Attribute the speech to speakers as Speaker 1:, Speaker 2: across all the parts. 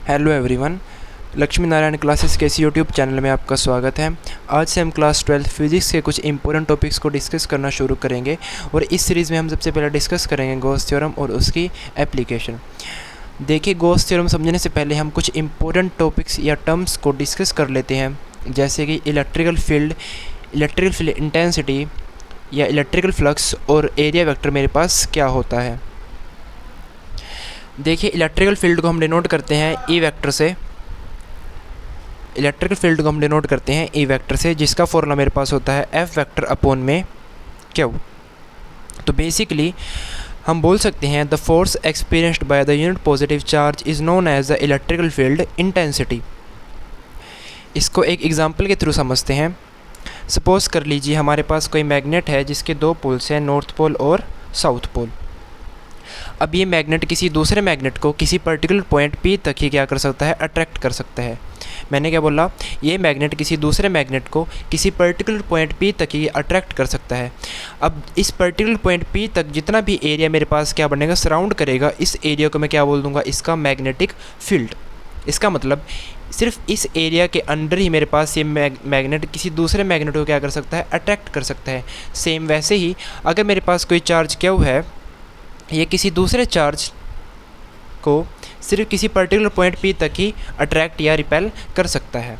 Speaker 1: Hello everyone, Lakshmi Narayan classes के इस YouTube channel में आपका स्वागत है। आज से हम क्लास 12 फिजिक्स के कुछ इंपॉर्टेंट टॉपिक्स को डिस्कस करना शुरू करेंगे और इस सीरीज़ में हम सबसे पहले डिस्कस करेंगे गॉस थ्योरम और उसकी एप्लीकेशन। देखिए, गॉस थ्योरम समझने से पहले हम कुछ इंपॉर्टेंट टॉपिक्स या टर्म्स को डिस्कस कर लेते हैं, जैसे कि इलेक्ट्रिकल फील्ड इंटेंसिटी या इलेक्ट्रिकल फ्लक्स और एरिया वेक्टर मेरे पास क्या होता है। देखिए, इलेक्ट्रिकल फील्ड को हम डिनोट करते हैं ई वेक्टर से। इलेक्ट्रिकल फील्ड को हम डिनोट करते हैं ई वेक्टर से, जिसका फॉर्मूला मेरे पास होता है एफ वेक्टर अपॉन में क्यू। तो बेसिकली हम बोल सकते हैं the force experienced by the unit positive charge is known as the electrical field intensity. इसको एक एग्जांपल के थ्रू समझते हैं। सपोज़ कर लीजिए हमारे पास कोई मैग्नेट है जिसके दो पोल्स हैं, नॉर्थ पोल और साउथ पोल। अब ये मैग्नेट किसी दूसरे मैग्नेट को किसी पर्टिकुलर पॉइंट पी तक ही क्या कर सकता है, अट्रैक्ट कर सकता है। मैंने क्या बोला, ये मैग्नेट किसी दूसरे मैग्नेट को किसी पर्टिकुलर पॉइंट पी तक ही अट्रैक्ट कर सकता है। अब इस पर्टिकुलर पॉइंट पी तक जितना भी एरिया मेरे पास क्या बनेगा, सराउंड करेगा, इस एरिया को मैं क्या बोल दूंगा, इसका मैग्नेटिक फील्ड। इसका मतलब सिर्फ इस एरिया के अंडर ही मेरे पास ये मैग्नेट किसी दूसरे मैग्नेट को क्या कर सकता है, अट्रैक्ट कर सकता है। सेम वैसे ही अगर मेरे पास कोई चार्ज क्यू है, ये किसी दूसरे चार्ज को सिर्फ किसी पर्टिकुलर पॉइंट पी तक ही अट्रैक्ट या रिपेल कर सकता है।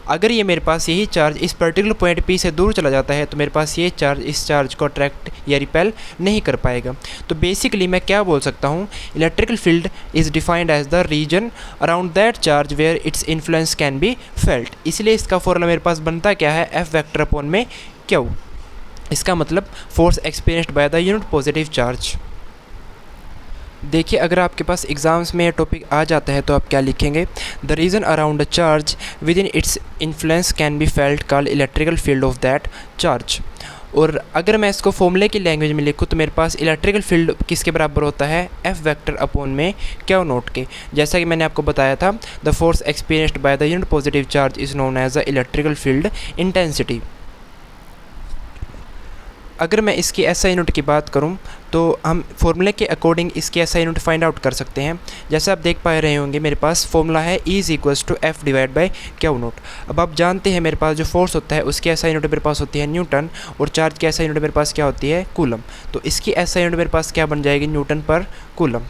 Speaker 1: अगर ये मेरे पास यही चार्ज इस पर्टिकुलर पॉइंट पी से दूर चला जाता है तो मेरे पास ये चार्ज इस चार्ज को अट्रैक्ट या रिपेल नहीं कर पाएगा। तो बेसिकली मैं क्या बोल सकता हूँ, electrical field is defined as the region around that charge where its influence can be felt. इसलिए इसका फॉर्मूला मेरे पास बनता क्या है, एफ वेक्टर अपॉन में क्यू। इसका मतलब force experienced by the unit positive charge. देखिए, अगर आपके पास एग्ज़ाम्स में टॉपिक आ जाता है तो आप क्या लिखेंगे, the region around the charge with in its influence can be felt called electrical field of that charge. और अगर मैं इसको फॉर्मूले की लैंग्वेज में लिखूँ तो मेरे पास इलेक्ट्रिकल फील्ड किसके बराबर होता है, एफ वेक्टर अपॉन में क्यू नोट के। जैसा कि मैंने आपको बताया था, the force experienced by the unit positive charge is known as the electrical field intensity. अगर मैं इसकी एसआई यूनिट की बात करूं तो हम फॉर्मूले के अकॉर्डिंग इसकी एसआई यूनिट फाइंड आउट कर सकते हैं। जैसे आप देख पा रहे होंगे मेरे पास फॉर्मूला है E is equals to f divide by q naught. अब आप जानते हैं मेरे पास जो फोर्स होता है उसकी एसआई यूनिट मेरे पास होती है न्यूटन और चार्ज की एसआई यूनिट मेरे पास क्या होती है, कूलम। तो इसकी एसआई यूनिट मेरे पास क्या बन जाएगी, न्यूटन पर कूलम।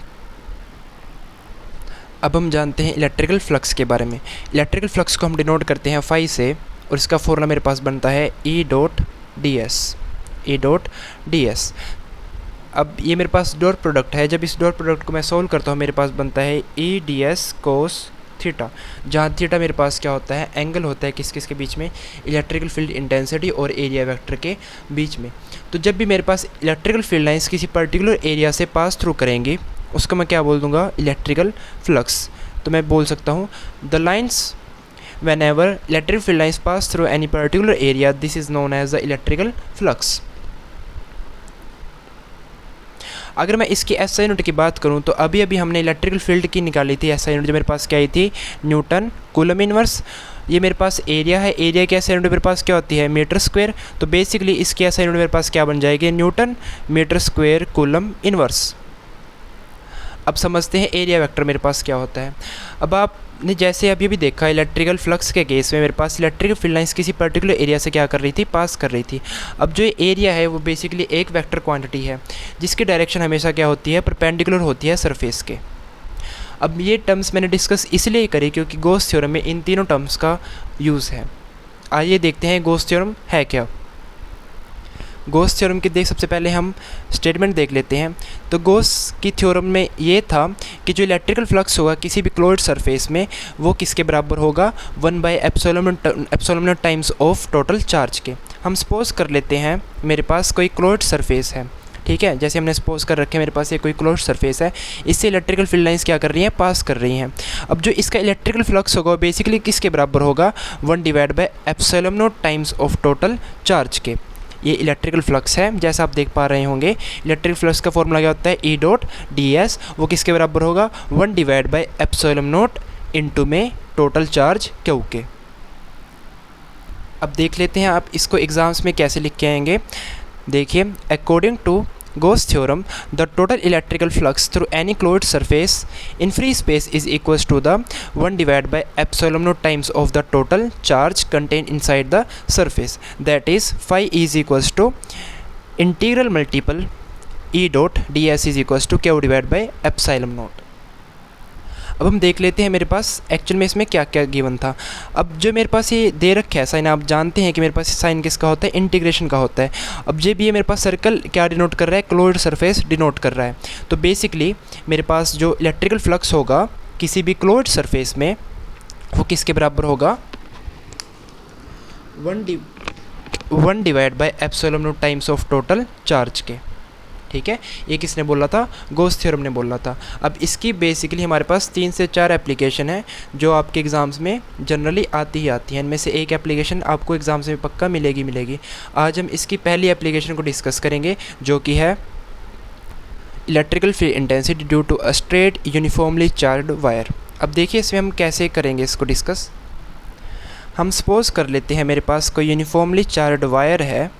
Speaker 1: अब हम जानते हैं इलेक्ट्रिकल फ्लक्स के बारे में। इलेक्ट्रिकल फ्लक्स को हम डिनोट करते हैं फाई से और इसका फॉर्मूला मेरे पास बनता है E डॉट डी एस। अब ये मेरे पास डॉट प्रोडक्ट है, जब इस डॉट प्रोडक्ट को मैं सोल्व करता हूँ मेरे पास बनता है ई डी एस कोस थीटा, जहाँ थीटा मेरे पास क्या होता है, एंगल होता है किस किस के बीच में, इलेक्ट्रिकल फील्ड इंटेंसिटी और एरिया वेक्टर के बीच में। तो जब भी मेरे पास इलेक्ट्रिकल फील्ड लाइन्स किसी पर्टिकुलर एरिया से पास थ्रू करेंगी उसको मैं क्या बोल दूँगा, इलेक्ट्रिकल फ्लक्स। तो मैं बोल सकता हूँ the lines whenever electric field lines pass through any particular area, this is known as the electrical flux। अगर मैं इसकी एसआई यूनिट की बात करूं तो अभी अभी हमने इलेक्ट्रिकल फील्ड की निकाली थी एसआई यूनिट, जो मेरे पास क्या आई थी, न्यूटन कूलम इनवर्स। ये मेरे पास एरिया है, एरिया की एसआई यूनिट मेरे पास क्या होती है, मीटर स्क्वायर। तो बेसिकली इसकी एसआई यूनिट मेरे पास क्या बन जाएगी, newton metre square coulomb inverse. अब समझते हैं एरिया वेक्टर मेरे पास क्या होता है। अब आपने जैसे अभी भी देखा इलेक्ट्रिकल फ्लक्स के केस में मेरे पास इलेक्ट्रिकल फील्ड लाइंस किसी पर्टिकुलर एरिया से क्या कर रही थी, पास कर रही थी। अब जो एरिया है वो बेसिकली एक वेक्टर क्वांटिटी है जिसकी डायरेक्शन हमेशा क्या होती है, परपेंडिकुलर होती है सरफेस के। अब ये टर्म्स मैंने डिस्कस इसलिए करी क्योंकि गॉस थ्योरम में इन तीनों टर्म्स का यूज़ है। आइए देखते हैं गॉस थ्योरम है क्या। गॉस थ्योरम की सबसे पहले हम स्टेटमेंट देख लेते हैं। तो गॉस की थ्योरम में ये था कि जो इलेक्ट्रिकल फ्लक्स होगा किसी भी क्लोज्ड सरफेस में वो किसके बराबर होगा, 1/एप्सिलॉन टाइम्स ऑफ टोटल चार्ज के। हम सपोज कर लेते हैं मेरे पास कोई क्लोज्ड सरफेस है, ठीक है, जैसे हमने सपोज कर रखे मेरे पास ये कोई क्लोज्ड सरफेस है, इससे इलेक्ट्रिकल फील्ड लाइंस क्या कर रही हैं, पास कर रही हैं। अब जो इसका इलेक्ट्रिकल फ्लक्स होगा बेसिकली किसके बराबर होगा, 1/एप्सिलॉन टाइम्स ऑफ टोटल चार्ज के। ये इलेक्ट्रिकल फ्लक्स है, जैसा आप देख पा रहे होंगे इलेक्ट्रिक फ्लक्स का फॉर्मूला क्या होता है, E डॉट डी एस। वो किसके बराबर होगा, 1/एप्सिलॉन इनटू में टोटल चार्ज क्यू के। अब देख लेते हैं आप इसको एग्जाम्स में कैसे लिख के आएंगे। देखिए, according to Gauss theorem, the total electrical flux through any closed surface in free space is equals to the 1 divided by epsilon naught times of the total charge contained inside the surface. That is, phi is equals to integral multiple E dot ds is equals to q divided by epsilon naught. अब हम देख लेते हैं मेरे पास actual में इसमें क्या क्या गिवन था। अब जो मेरे पास ये दे रखा है साइन, आप जानते हैं कि मेरे पास साइन किसका होता है, इंटीग्रेशन का होता है। अब जब ये मेरे पास सर्कल क्या डिनोट कर रहा है, क्लोज्ड सरफेस डिनोट कर रहा है। तो बेसिकली मेरे पास जो इलेक्ट्रिकल फ्लक्स होगा किसी भी क्लोज्ड सरफेस में वो किसके बराबर होगा, 1 divide by epsilon not times of total charge के। ठीक है, ये किसने बोला था, गॉस थ्योरम ने बोला था। अब इसकी बेसिकली हमारे पास 3 से 4 एप्लीकेशन है जो आपके एग्ज़ाम्स में जनरली आती ही आती हैं। इनमें से एक एप्लीकेशन आपको एग्ज़ाम्स में पक्का मिलेगी। आज हम इसकी पहली एप्लीकेशन को डिस्कस करेंगे जो कि है electrical field intensity due to a straight uniformly charged wire. अब देखिए इसमें हम कैसे करेंगे इसको डिस्कस। हम सपोज कर लेते हैं मेरे पास कोई यूनिफॉर्मली चार्ज्ड वायर है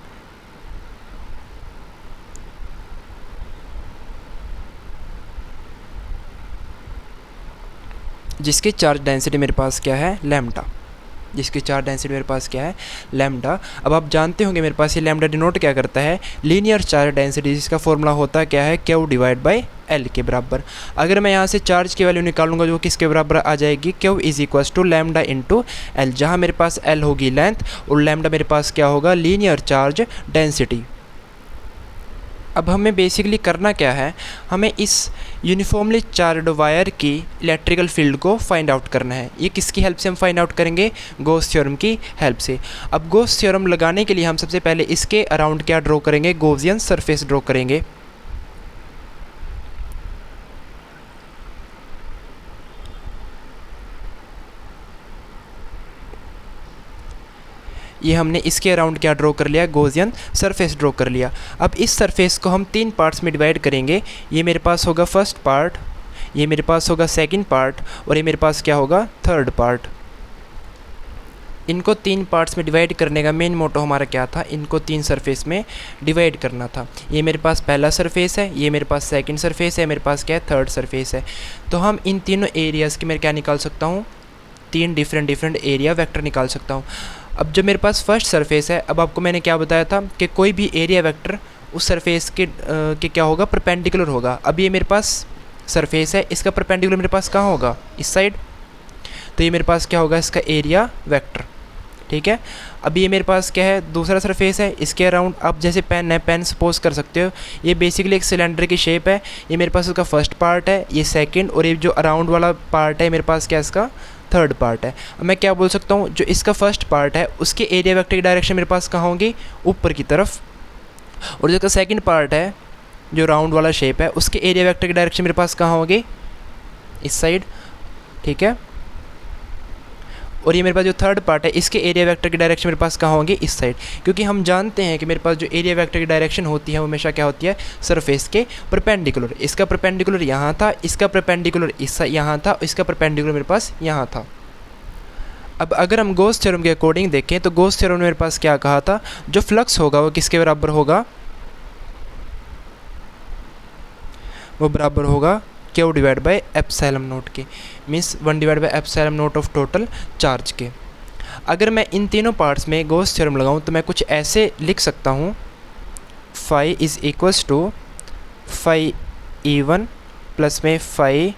Speaker 1: जिसकी चार्ज डेंसिटी मेरे पास क्या है, लैम्डा। जिसकी चार्ज डेंसिटी मेरे पास क्या है, लैम्डा। अब आप जानते होंगे मेरे पास ये लैम्डा डिनोट क्या करता है, लीनियर चार्ज डेंसिटी, जिसका फॉर्मूला होता है क्या है, क्यू डिवाइड बाई एल के बराबर। अगर मैं यहाँ से चार्ज की वैल्यू निकालूंगा जो किसके बराबर आ जाएगी, q is equals to lambda into l, जहाँ मेरे पास एल होगी लेंथ और लैम्डा मेरे पास क्या होगा, लीनियर चार्ज डेंसिटी। अब हमें बेसिकली करना क्या है, हमें इस यूनिफॉर्मली चार्ज्ड वायर की इलेक्ट्रिकल फील्ड को फाइंड आउट करना है। ये किसकी हेल्प से हम फाइंड आउट करेंगे, गॉस थ्योरम की हेल्प से। अब गॉस थ्योरम लगाने के लिए हम सबसे पहले इसके अराउंड क्या ड्रॉ करेंगे, गॉसियन सरफेस ड्रॉ करेंगे। ये हमने इसके अराउंड क्या ड्रॉ कर लिया, गॉसियन सरफेस ड्रॉ कर लिया। अब इस सरफेस को हम 3 पार्ट्स में डिवाइड करेंगे। ये मेरे पास होगा फर्स्ट पार्ट, ये मेरे पास होगा सेकंड पार्ट और ये मेरे पास क्या होगा, थर्ड पार्ट। इनको 3 पार्ट्स में डिवाइड करने का मेन मोटो हमारा क्या था, इनको 3 सरफेस में डिवाइड करना था। ये मेरे पास पहला सरफेस है, ये मेरे पास सेकंड सरफेस है, मेरे पास क्या है, थर्ड सरफेस है। तो हम इन तीनों एरियाज़ की मैं क्या निकाल सकता हूँ, 3 डिफरेंट एरिया वेक्टर निकाल सकता हूँ। अब जब मेरे पास फर्स्ट सरफेस है, अब आपको मैंने क्या बताया था कि कोई भी एरिया वेक्टर उस सरफेस के क्या होगा, परपेंडिकुलर होगा। अब ये मेरे पास सरफेस है, इसका परपेंडिकुलर मेरे पास कहाँ होगा, इस साइड। तो ये मेरे पास क्या होगा, इसका एरिया वेक्टर। ठीक है, अब ये मेरे पास क्या है, दूसरा सरफेस है, इसके अराउंड आप जैसे पेन है, पेन सपोज कर सकते हो। ये बेसिकली एक सिलेंडर की शेप है, ये मेरे पास उसका फर्स्ट पार्ट है, ये सेकंड, और ये जो अराउंड वाला पार्ट है मेरे पास क्या, इसका थर्ड पार्ट है। अब मैं क्या बोल सकता हूँ, जो इसका फर्स्ट पार्ट है उसके एरिया वेक्टर की डायरेक्शन मेरे पास कहाँ होगी, ऊपर की तरफ, और जो इसका सेकंड पार्ट है जो राउंड वाला शेप है उसके एरिया वेक्टर की डायरेक्शन मेरे पास कहाँ होगी, इस साइड। ठीक है, और ये मेरे पास जो थर्ड पार्ट है इसके एरिया वेक्टर की डायरेक्शन मेरे पास कहाँ होंगे, इस साइड। क्योंकि हम जानते हैं कि मेरे पास जो एरिया वेक्टर की डायरेक्शन होती है वो हमेशा क्या होती है, सरफेस के परपेंडिकुलर। इसका परपेंडिकुलर यहाँ था, इसका परपेंडिकुलर इस यहाँ था, इसका परपेंडिकुलर मेरे पास यहाँ था। अब अगर हम गॉस थ्योरम के अकॉर्डिंग देखें तो गॉस थ्योरम ने मेरे पास क्या कहा था, जो फ्लक्स होगा वो किसके बराबर होगा, वो बराबर होगा q divide by epsilon naught के, means 1 divide by epsilon naught of total charge के। अगर मैं इन तीनों पार्ट्स में गॉस थ्योरम लगाऊं तो मैं कुछ ऐसे लिख सकता हूं, phi is equals to phi E1 plus में फाई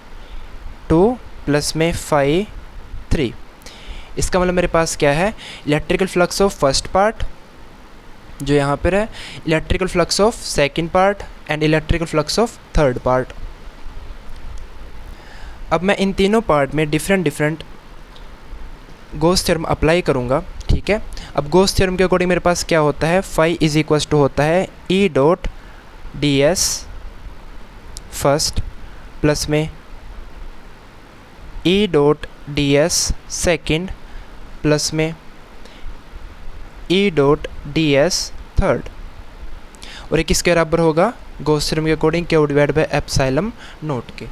Speaker 1: 2 प्लस में फाई 3। इसका मतलब मेरे पास क्या है, electrical flux of first part जो यहाँ पर है, electrical flux of second part and electrical flux of third part. अब मैं इन तीनों पार्ट में डिफरेंट गॉस थ्योरम अप्लाई करूँगा। ठीक है, अब गॉस थ्योरम के अकॉर्डिंग मेरे पास क्या होता है, फाई इज इक्वल्स टू होता है e dot d s first plus में e dot d s second plus में e dot d s third, और ये किसके बराबर होगा, गॉस थ्योरम के according q divide by epsilon naught के।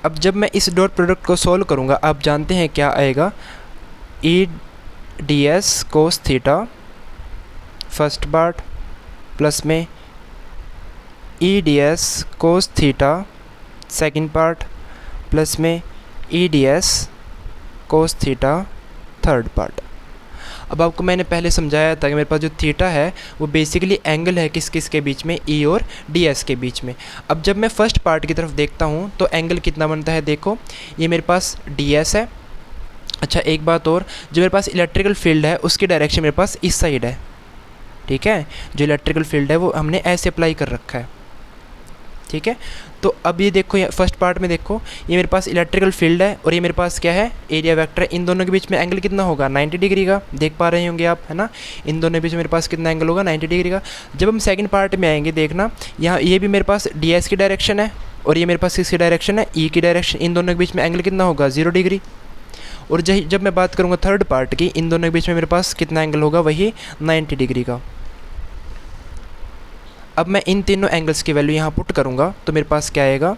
Speaker 1: अब जब मैं इस डॉट प्रोडक्ट को सॉल्व करूँगा आप जानते हैं क्या आएगा, e d s cos theta first part plus में e d s cos theta second part plus में e d s cos theta third part. अब आपको मैंने पहले समझाया था कि मेरे पास जो थीटा है वो बेसिकली एंगल है किस किस के बीच में, ई और डी एस के बीच में। अब जब मैं फर्स्ट पार्ट की तरफ देखता हूँ तो एंगल कितना बनता है, देखो ये मेरे पास डी एस है। अच्छा एक बात और, जो मेरे पास इलेक्ट्रिकल फील्ड है उसकी डायरेक्शन मेरे पास इस साइड है, ठीक है। जो इलेक्ट्रिकल फील्ड है वो हमने ऐसे अप्लाई कर रखा है, ठीक है। तो अब ये देखो, फर्स्ट पार्ट में देखो ये मेरे पास इलेक्ट्रिकल फील्ड है और ये मेरे पास क्या है, एरिया वेक्टर है। इन दोनों के बीच में एंगल कितना होगा, 90 डिग्री का, देख पा रहे होंगे आप, है ना। इन दोनों के बीच में मेरे पास कितना एंगल होगा, 90 डिग्री का। जब हम सेकंड पार्ट में आएंगे देखना, यहाँ ये भी मेरे पास डी एस की डायरेक्शन है और ये मेरे पास किसकी डायरेक्शन है, ई की डायरेक्शन। इन दोनों के बीच में एंगल कितना होगा, 0 डिग्री। और जब मैं बात करूँगा थर्ड पार्ट की, इन दोनों के बीच में मेरे पास कितना एंगल होगा, वही 90 डिग्री का। अब मैं इन तीनों एंगल्स की वैल्यू यहाँ पुट करूँगा तो मेरे पास क्या आएगा,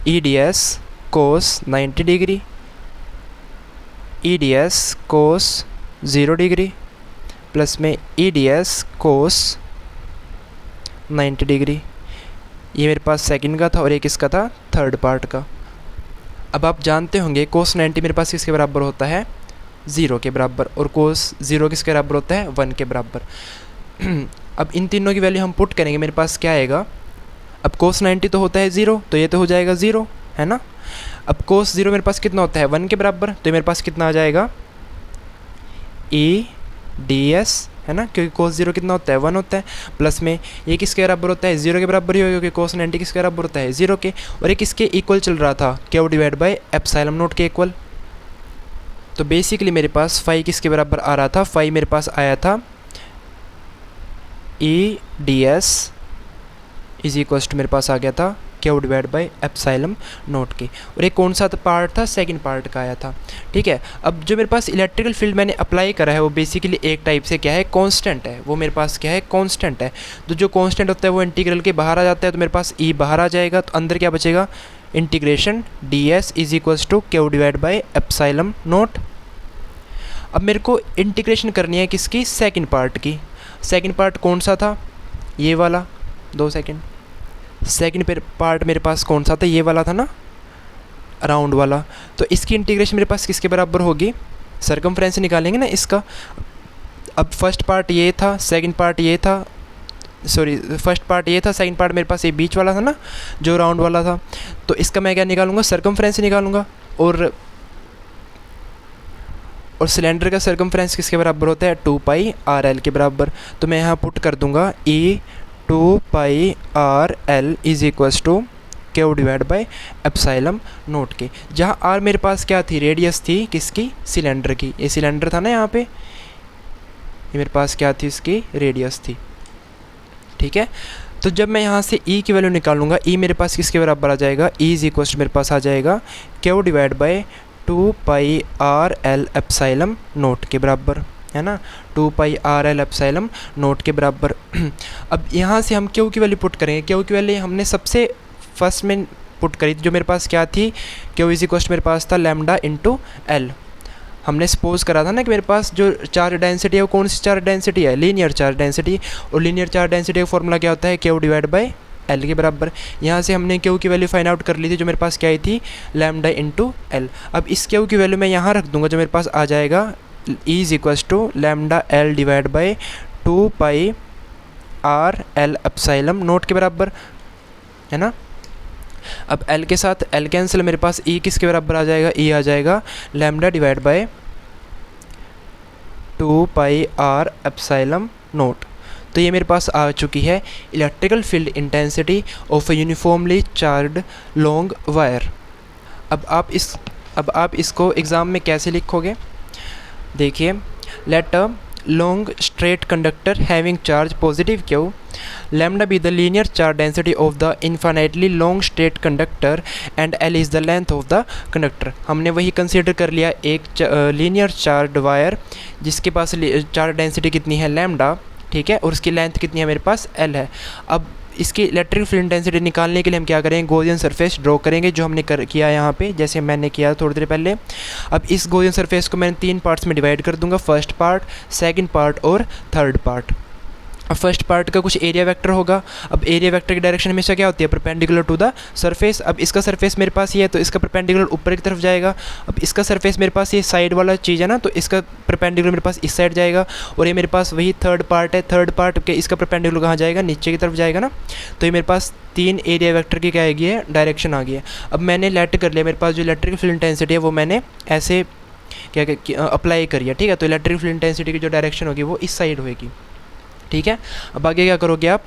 Speaker 1: e d s cos 90 degree, e d s cos 0 degree plus में e d s cos 90 degree. ये मेरे पास सेकंड का था और एक इसका था थर्ड पार्ट का। अब आप जानते होंगे कोस 90 मेरे पास किसके बराबर होता है, 0 के बराबर, और कोस 0 किसके बराबर होता है, 1 के बराबर। अब इन तीनों की वैल्यू हम पुट करेंगे, मेरे पास क्या आएगा, अब कोस 90 तो होता है 0, तो ये तो हो जाएगा 0, है ना। अब कोस 0 मेरे पास कितना होता है, 1 के बराबर, तो मेरे पास कितना आ जाएगा, ई डी एस, है ना, क्योंकि कोस 0 कितना होता है, 1 होता है, प्लस में ये किसके बराबर होता है, 0 के बराबर ही होगा, क्योंकि कोस 90 किसके बराबर होता है, 0 के। और ये किसके इक्वल चल रहा था, q divide by epsilon naught के इक्वल। तो बेसिकली मेरे पास फाई किसके बराबर आ रहा था, फाई मेरे पास आया था e d s is equals to मेरे पास आ गया था q divide by epsilon naught के। और ये कौन सा पार्ट था, सेकंड पार्ट का आया था, ठीक है। अब जो मेरे पास इलेक्ट्रिकल फील्ड मैंने अप्लाई करा है वो बेसिकली एक टाइप से क्या है, कांस्टेंट है। वो मेरे पास क्या है, कांस्टेंट है। तो जो कांस्टेंट होता है वो इंटीग्रल के बाहर आ जाता है, तो मेरे पास ई बाहर आ जाएगा, तो अंदर क्या बचेगा, integration d s is equals to q divide by epsilon naught. अब मेरे को इंटीग्रेशन करनी है किसकी, सेकंड पार्ट की। सेकंड पार्ट कौन सा था, ये वाला, 2 सेकंड। सेकंड पार्ट मेरे पास कौन सा था, ये वाला था ना, राउंड वाला। तो इसकी इंटीग्रेशन मेरे पास किसके बराबर होगी, सर्कमफ्रेंस निकालेंगे ना इसका। अब फर्स्ट पार्ट ये था, सेकंड पार्ट ये था, सॉरी फर्स्ट पार्ट ये था, सेकंड पार्ट मेरे पास ये बीच वाला था ना, जो राउंड वाला था। तो इसका मैं क्या निकालूंगा, सर्कमफ्रेंस निकालूंगा। और सिलेंडर का सर्कमफ्रेंस किसके बराबर होता है, 2 पाई आर एल के बराबर। तो मैं यहाँ पुट कर दूंगा e 2 pi r l is equals to q divide by epsilon naught के, जहाँ आर मेरे पास क्या थी, रेडियस थी किसकी, सिलेंडर की। ये सिलेंडर था ना यहाँ पे, ये मेरे पास क्या थी, इसकी रेडियस थी, ठीक है। तो जब मैं यहाँ से ई की वैल्यू निकालूंगा, ई मेरे पास किसके बराबर आ जाएगा, ई इज इक्वल्स टू मेरे पास आ जाएगा Q divide by 2 pi r l epsilon naught के बराबर, है ना, 2 pi r l epsilon naught के बराबर। अब यहाँ से हम क्यू की वैल्यू पुट करेंगे। क्यू की वैल्यू हमने सबसे फर्स्ट में पुट करी, जो मेरे पास क्या थी, क्यू इज इक्वल्स मेरे पास था लैम्डा इंटू एल। हमने सपोज करा था ना कि मेरे पास जो चार्ज डेंसिटी है वो कौन सी चार्ज डेंसिटी है, लीनियर चार्ज डेंसिटी। और लीनियर चार्ज डेंसिटी का फॉर्मूला क्या होता है, क्यू डिवाइड बाई एल के बराबर। यहाँ से हमने क्यू की वैल्यू फाइंड आउट कर ली थी, जो मेरे पास क्या आई थी, लैम्डा इंटू एल। अब इस क्यू की वैल्यू मैं यहाँ रख दूंगा, जो मेरे पास आ जाएगा e is equals to lambda l divide by 2 pi r l epsilon naught के बराबर, है ना। अब एल के साथ एल कैंसिल, मेरे पास ई किसके बराबर आ जाएगा, ई आ जाएगा lambda divide by 2 pi r epsilon naught. तो ये मेरे पास आ चुकी है electrical field intensity of a uniformly charged long wire. अब आप इसको एग्ज़ाम में कैसे लिखोगे, देखिए, let a long straight conductor having charge positive q, lambda be the linear charge density of the infinitely long straight conductor and l is the length of the conductor। हमने वही consider कर लिया एक linear charge wire जिसके पास charge density कितनी है, lambda, ठीक है, और उसकी लेंथ कितनी है, मेरे पास l है। अब इसकी इलेक्ट्रिक फील्ड इंटेंसिटी निकालने के लिए हम क्या करेंगे, गॉसियन सरफेस ड्रॉ करेंगे, जो हमने किया यहाँ पे, जैसे मैंने किया थोड़ी देर पहले। अब इस गॉसियन सरफेस को मैंने 3 पार्ट्स में डिवाइड कर दूंगा, फर्स्ट पार्ट, सेकंड पार्ट और थर्ड पार्ट। अब फर्स्ट पार्ट का कुछ एरिया वेक्टर होगा। अब एरिया वेक्टर की डायरेक्शन हमेशा क्या होती है, परपेंडिकुलर टू द सरफेस। अब इसका सरफेस मेरे पास ये है तो इसका परपेंडिकुलर ऊपर की तरफ जाएगा। अब इसका सरफेस मेरे पास ये साइड वाला चीज़ है ना, तो इसका परपेंडिकुलर मेरे पास इस साइड जाएगा। और ये मेरे पास वही थर्ड पार्ट है, थर्ड पार्ट के इसका परपेंडिकुलर कहाँ जाएगा, नीचे की तरफ जाएगा ना। तो ये मेरे पास 3 एरिया वेक्टर की क्या आ गई है, डायरेक्शन आ गई है। अब मैंने लेट कर लिया, मेरे पास जो इलेक्ट्रिक फील्ड इंटेंसिटी है वो मैंने ऐसे क्या अप्लाई करिए, ठीक है। तो इलेक्ट्रिक फील्ड इंटेंसिटी की जो डायरेक्शन होगी वो इस साइड होगी, ठीक है। अब आगे क्या करोगे आप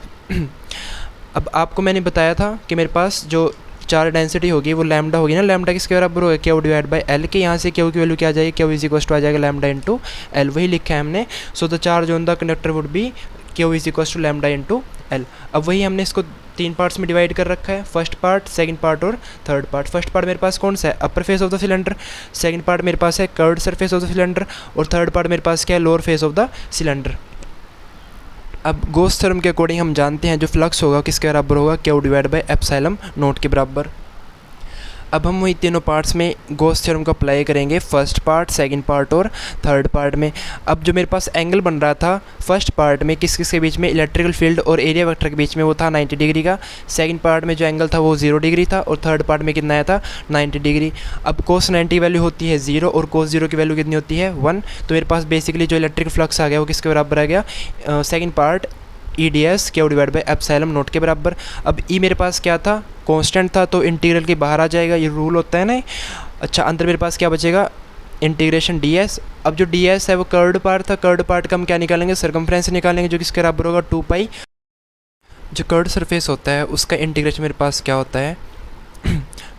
Speaker 1: अब आपको मैंने बताया था कि मेरे पास जो चार्ज डेंसिटी होगी वो लैम्डा होगी ना, लैम्डा किसके बराबर होगा, क्यू डिवाइड बाई एल के। यहाँ से क्यू की वैल्यू क्या आ जाएगी, क्यू इज इक्वल टू आ जाएगा लैम्डा इंटू एल, वही लिखा है हमने। So the charge on the conductor would be q is equal to lambda into l. अब वही हमने इसको 3 पार्ट्स में डिवाइड कर रखा है, फर्स्ट पार्ट, सेकंड पार्ट और थर्ड पार्ट। फर्स्ट पार्ट मेरे पास कौन सा है, अपर face of the cylinder. Second part मेरे पास है curved surface of the cylinder. और थर्ड पार्ट मेरे पास क्या है, lower face of the cylinder. अब गॉस थ्योरम के अकॉर्डिंग हम जानते हैं जो फ्लक्स होगा किसके बराबर होगा, q divide by epsilon naught के बराबर। अब हम वही तीनों पार्ट्स में गॉस थ्योरम को अप्लाई करेंगे, फर्स्ट पार्ट, सेकंड पार्ट और थर्ड पार्ट में। अब जो मेरे पास एंगल बन रहा था फर्स्ट पार्ट में किस किस के बीच में, इलेक्ट्रिकल फील्ड और एरिया वेक्टर के बीच में, वो था 90 डिग्री का। सेकंड पार्ट में जो एंगल था वो 0 डिग्री था। और थर्ड पार्ट में कितना आया था, 90 डिग्री। अब कोस 90 की वैल्यू होती है 0 और कोस 0 की वैल्यू कितनी होती है 1। तो मेरे पास बेसिकली जो इलेक्ट्रिक फ्लक्स आ गया वो किसके बराबर आ गया, second part EDS Q divide by epsilon naught के बराबर। अब ई मेरे पास क्या था, कांस्टेंट था, तो इंटीग्रल के बाहर आ जाएगा, ये रूल होता है ना। अच्छा, अंदर मेरे पास क्या बचेगा, इंटीग्रेशन DS। अब जो DS है वो कर्व्ड पार्ट था, कर्व्ड पार्ट का हम क्या निकालेंगे, सर्कमफ्रेंस निकालेंगे, जो किसके बराबर होगा 2 पाई। जो कर्व्ड सरफेस होता है उसका इंटीग्रेशन मेरे पास क्या होता है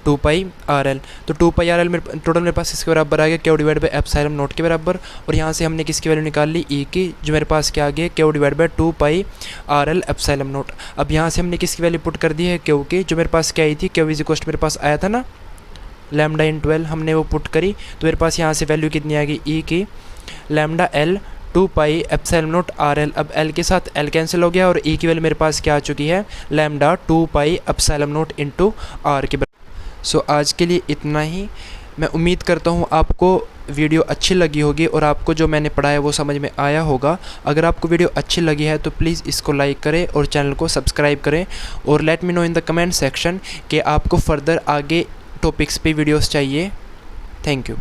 Speaker 1: 2 पाई RL। तो 2 पाई RL मेरे टोटल मेरे पास इसके बराबर आ गया Q divide by epsilon naught के बराबर। और यहाँ से हमने किसकी वैल्यू निकाल ली, E की, जो मेरे पास क्या आ गया, Q divide by 2 pi RL epsilon naught. अब यहाँ से हमने किसकी वैल्यू पुट कर दी है, क्यू की, जो मेरे पास क्या आई थी, क्यू इज इक्वल मेरे पास आया था ना लैम्डा इन 12, हमने वो पुट करी। तो मेरे पास यहाँ से वैल्यू कितनी आ गई, E की lambda L 2 pi epsilon not RL। अब L के साथ L कैंसिल हो गया और E की वैल्यू मेरे पास क्या आ चुकी है, lambda 2 pi epsilon not into R के बराबर। सो आज के लिए इतना ही। मैं उम्मीद करता हूँ आपको वीडियो अच्छी लगी होगी और आपको जो मैंने पढ़ाया वो समझ में आया होगा। अगर आपको वीडियो अच्छी लगी है तो प्लीज़ इसको लाइक करें और चैनल को सब्सक्राइब करें। और let me know in the comment section कि आपको फर्दर आगे टॉपिक्स पे वीडियोस चाहिए। Thank you.